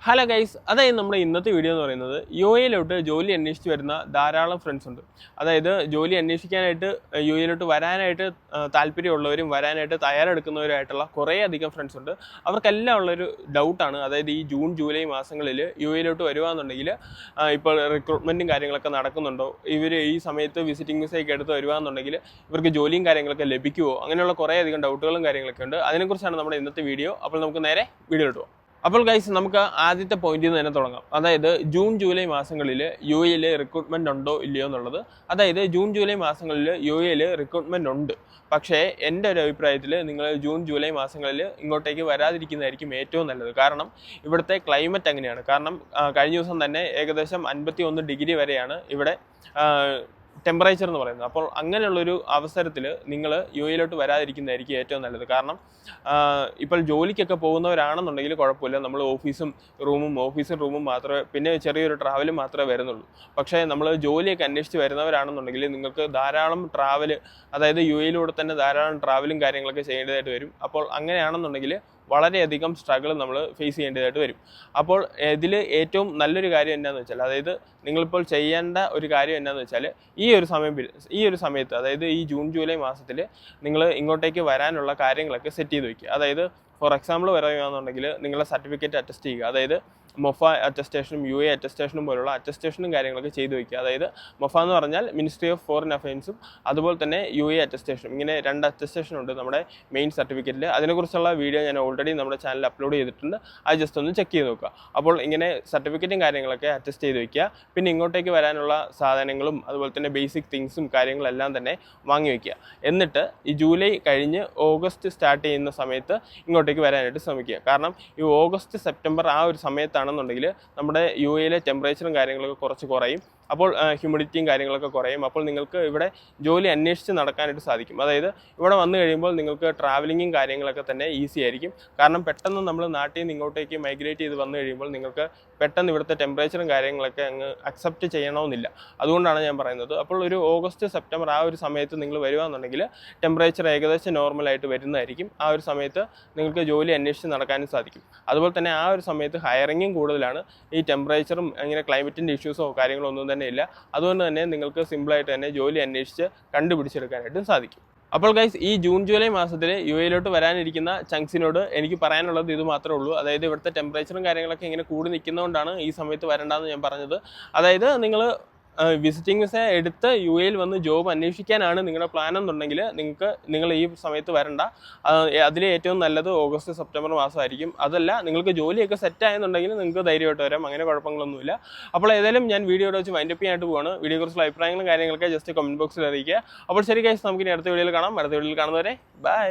Hello guys, അതായത് നമ്മുടെ ഇന്നത്തെ വീഡിയോ എന്ന് പറയുന്നത് യു എയിലോട്ട് ജോലി അന്വേഷിച്ച് വരുന്ന ധാരാളം ഫ്രണ്ട്സ് ഉണ്ട്. അതായത് ജോലി അന്വേഷിക്കാനായിട്ട് യു എയിലോട്ട് വരാനായിട്ട് താല്പര്യമുള്ളവരും വരാനായിട്ട് തയ്യാറെടുക്കുന്നവരായിട്ടുള്ള കുറേ അധികം ഫ്രണ്ട്സ് ഉണ്ട്. അവർക്കെല്ലാം ഉള്ളൊരു ഡൗട്ടാണ്, അതായത് ഈ ജൂൺ ജൂലൈ മാസങ്ങളിൽ യു എയിലോട്ട് വരുവാന്നുണ്ടെങ്കിൽ ഇപ്പോൾ റിക്രൂട്ട്മെൻറ്റും കാര്യങ്ങളൊക്കെ നടക്കുന്നുണ്ടോ, ഇവർ ഈ സമയത്ത് വിസിറ്റിംഗ് വിസയൊക്കെ എടുത്ത് വരുവാന്നുണ്ടെങ്കിൽ ഇവർക്ക് ജോലിയും കാര്യങ്ങളൊക്കെ ലഭിക്കുമോ, അങ്ങനെയുള്ള കുറേ അധികം ഡൗട്ടുകളും കാര്യങ്ങളൊക്കെ ഉണ്ട്. അതിനെക്കുറിച്ചാണ് നമ്മുടെ ഇന്നത്തെ വീഡിയോ. അപ്പോൾ നമുക്ക് നേരെ വീഡിയോ ഇടുക. അപ്പോൾ ഗൈസ്, നമുക്ക് ആദ്യത്തെ പോയിന്റിൽ നിന്ന് തന്നെ തുടങ്ങാം. അതായത് ജൂൺ ജൂലൈ മാസങ്ങളിൽ യു എയിൽ റിക്രൂട്ട്മെന്റ് ഉണ്ടോ ഇല്ലയോ എന്നുള്ളത്. അതായത് ജൂൺ ജൂലൈ മാസങ്ങളിൽ യു എയിൽ റിക്രൂട്ട്മെന്റ് ഉണ്ട്, പക്ഷേ എൻ്റെ ഒരു അഭിപ്രായത്തിൽ നിങ്ങൾ ജൂൺ ജൂലൈ മാസങ്ങളിൽ ഇങ്ങോട്ടേക്ക് വരാതിരിക്കുന്നതായിരിക്കും ഏറ്റവും നല്ലത്. കാരണം ഇവിടുത്തെ ക്ലൈമറ്റ് അങ്ങനെയാണ്. കാരണം കഴിഞ്ഞ ദിവസം തന്നെ ഏകദേശം 51 ഡിഗ്രി വരെയാണ് ഇവിടെ ടെമ്പറേച്ചർ എന്ന് പറയുന്നത്. അപ്പോൾ അങ്ങനെയുള്ളൊരു അവസരത്തിൽ നിങ്ങൾ യു എയിലോട്ട് വരാതിരിക്കുന്നതായിരിക്കും ഏറ്റവും നല്ലത്. കാരണം ഇപ്പോൾ ജോലിക്കൊക്കെ പോകുന്നവരാണെന്നുണ്ടെങ്കിൽ കുഴപ്പമില്ല, നമ്മൾ ഓഫീസും റൂമും മാത്രമേ, പിന്നെ ചെറിയൊരു ട്രാവലും മാത്രമേ വരുന്നുള്ളൂ. പക്ഷേ നമ്മൾ ജോലിയൊക്കെ അന്വേഷിച്ച് വരുന്നവരാണെന്നുണ്ടെങ്കിൽ നിങ്ങൾക്ക് ധാരാളം ട്രാവൽ, അതായത് യു എയിലൂടെ തന്നെ ധാരാളം ട്രാവലും കാര്യങ്ങളൊക്കെ ചെയ്യേണ്ടതായിട്ട് വരും. അപ്പോൾ അങ്ങനെയാണെന്നുണ്ടെങ്കിൽ വളരെയധികം സ്ട്രഗിൾ നമ്മൾ ഫേസ് ചെയ്യേണ്ടതായിട്ട് വരും. അപ്പോൾ ഇതിൽ ഏറ്റവും നല്ലൊരു കാര്യം എന്താണെന്ന് വെച്ചാൽ, അതായത് നിങ്ങളിപ്പോൾ ചെയ്യേണ്ട ഒരു കാര്യം എന്താണെന്ന് വെച്ചാൽ, ഈ ഒരു സമയത്ത് അതായത് ഈ ജൂൺ ജൂലൈ മാസത്തിൽ നിങ്ങൾ ഇങ്ങോട്ടേക്ക് വരാനുള്ള കാര്യങ്ങളൊക്കെ സെറ്റ് ചെയ്ത് വയ്ക്കുക. അതായത് ഫോർ എക്സാമ്പിൾ പറയുകയാണെന്നുണ്ടെങ്കിൽ നിങ്ങളുടെ സർട്ടിഫിക്കറ്റ് അറ്റസ്റ്റ് ചെയ്യുക. അതായത് മൊഫ അറ്റസ്റ്റേഷനും യു എ അറ്റസ്റ്റേഷനും പോലുള്ള അറ്റസ്റ്റേഷനും കാര്യങ്ങളൊക്കെ ചെയ്തു വയ്ക്കുക. അതായത് മൊഫ എന്ന് പറഞ്ഞാൽ മിനിസ്ട്രി ഓഫ് ഫോറിൻ അഫയേഴ്സും അതുപോലെ തന്നെ യു എ അറ്റസ്റ്റേഷനും, ഇങ്ങനെ 2 അറ്റസ്റ്റേഷൻ ഉണ്ട് നമ്മുടെ മെയിൻ സർട്ടിഫിക്കറ്റിൽ. അതിനെക്കുറിച്ചുള്ള വീഡിയോ ഞാൻ ഓൾറെഡി നമ്മുടെ ചാനലിൽ അപ്ലോഡ് ചെയ്തിട്ടുണ്ട്, അത് ജസ്റ്റ് ഒന്ന് ചെക്ക് ചെയ്ത് നോക്കുക. അപ്പോൾ ഇങ്ങനെ സർട്ടിഫിക്കറ്റും കാര്യങ്ങളൊക്കെ അറ്റസ്റ്റ് ചെയ്ത് വയ്ക്കുക. പിന്നെ ഇങ്ങോട്ടേക്ക് വരാനുള്ള സാധനങ്ങളും അതുപോലെ തന്നെ ബേസിക് തിങ്സും കാര്യങ്ങളെല്ലാം തന്നെ വാങ്ങി വയ്ക്കുക. എന്നിട്ട് ഈ ജൂലൈ കഴിഞ്ഞ് ഓഗസ്റ്റ് സ്റ്റാർട്ട് ചെയ്യുന്ന സമയത്ത് ഇങ്ങോട്ടേക്ക് വരാനായിട്ട് ശ്രമിക്കുക. കാരണം ഈ ഓഗസ്റ്റ് സെപ്റ്റംബർ ആ ഒരു സമയത്താണെന്നുണ്ടെങ്കിൽ നമ്മുടെ യു എയിലെ ടെമ്പറേച്ചറും കാര്യങ്ങളൊക്കെ കുറച്ച് കുറയും. അപ്പോൾ ഹ്യൂമിഡിറ്റിയും കാര്യങ്ങളൊക്കെ കുറയും. അപ്പോൾ നിങ്ങൾക്ക് ഇവിടെ ജോലി അന്വേഷിച്ച് നടക്കാനായിട്ട് സാധിക്കും. അതായത് ഇവിടെ വന്നു കഴിയുമ്പോൾ നിങ്ങൾക്ക് ട്രാവലിങ്ങും കാര്യങ്ങളൊക്കെ തന്നെ ഈസി ആയിരിക്കും. കാരണം പെട്ടെന്ന് നമ്മൾ നാട്ടിൽ നിന്ന് ഇങ്ങോട്ടേക്ക് മൈഗ്രേറ്റ് ചെയ്ത് വന്നു കഴിയുമ്പോൾ നിങ്ങൾക്ക് പെട്ടെന്ന് ഇവിടുത്തെ ടെമ്പറേച്ചറും കാര്യങ്ങളൊക്കെ അങ്ങ് അക്സെപ്റ്റ് ചെയ്യണമെന്നില്ല. അതുകൊണ്ടാണ് ഞാൻ പറയുന്നത്. അപ്പോൾ ഒരു ഓഗസ്റ്റ് സെപ്റ്റംബർ ആ ഒരു സമയത്ത് നിങ്ങൾ വരുവാന്നുണ്ടെങ്കിൽ ടെമ്പറേച്ചർ ഏകദേശം നോർമലായിട്ട് വരുന്നതായിരിക്കും. ആ ഒരു സമയത്ത് നിങ്ങൾക്ക് ജോലി അന്വേഷിച്ച് നടക്കാനും സാധിക്കും. അതുപോലെ തന്നെ ആ ഒരു സമയത്ത് ഹയറിങ്ങും കൂടുതലാണ്. ഈ ടെമ്പറേച്ചറും അങ്ങനെ ക്ലൈമറ്റിൻ്റെ ഇഷ്യൂസോ കാര്യങ്ങളോ ഒന്നും തന്നെ ഇല്ല. അതുകൊണ്ട് തന്നെ നിങ്ങൾക്ക് സിമ്പിളായിട്ട് തന്നെ ജോലി അന്വേഷിച്ച് കണ്ടുപിടിച്ചെടുക്കാനായിട്ടും സാധിക്കും. അപ്പോൾ ഗൈസ്, ഈ ജൂൺ ജൂലൈ മാസത്തിൽ യു എയിലോട്ട് വരാനിരിക്കുന്ന ചങ്സിനോട് എനിക്ക് പറയാനുള്ളത് ഇത് മാത്രമേ ഉള്ളൂ. അതായത് ഇവിടുത്തെ ടെമ്പറേച്ചറും കാര്യങ്ങളൊക്കെ ഇങ്ങനെ കൂടി നിൽക്കുന്നതുകൊണ്ടാണ് ഈ സമയത്ത് വരണ്ടെന്ന് ഞാൻ പറഞ്ഞത്. അതായത് വിസിറ്റിംഗ് വിസ എടുത്ത് യു എയിൽ വന്ന് ജോബ് അന്വേഷിക്കാനാണ് നിങ്ങളുടെ പ്ലാൻ എന്നുണ്ടെങ്കിൽ നിങ്ങൾ ഈ സമയത്ത് വരണ്ട. അതിൽ ഏറ്റവും നല്ലത് ഓഗസ്റ്റ് സെപ്റ്റംബർ മാസമായിരിക്കും. അതല്ല, നിങ്ങൾക്ക് ജോലിയൊക്കെ സെറ്റ് ആയെന്നുണ്ടെങ്കിൽ നിങ്ങൾക്ക് ധൈര്യമായിട്ട് വരാം, അങ്ങനെ കുഴപ്പങ്ങളൊന്നുമില്ല. അപ്പോൾ ഏതായാലും ഞാൻ വീഡിയോയുടെ വെച്ച് വൈൻഡപ്പ് ചെയ്യാനായിട്ട് പോവാണ്. വീഡിയോയെക്കുറിച്ചുള്ള അഭിപ്രായങ്ങളും കാര്യങ്ങളൊക്കെ ജസ്റ്റ് കമൻറ്റ് ബോക്സിൽ അറിയിക്കുക. അപ്പോൾ ശരി ഗൈസ്, നമുക്കിനി അടുത്ത വീഡിയോയിൽ കാണാം. അടുത്ത വീഡിയോയിൽ കാണുന്നവരെ ബൈ.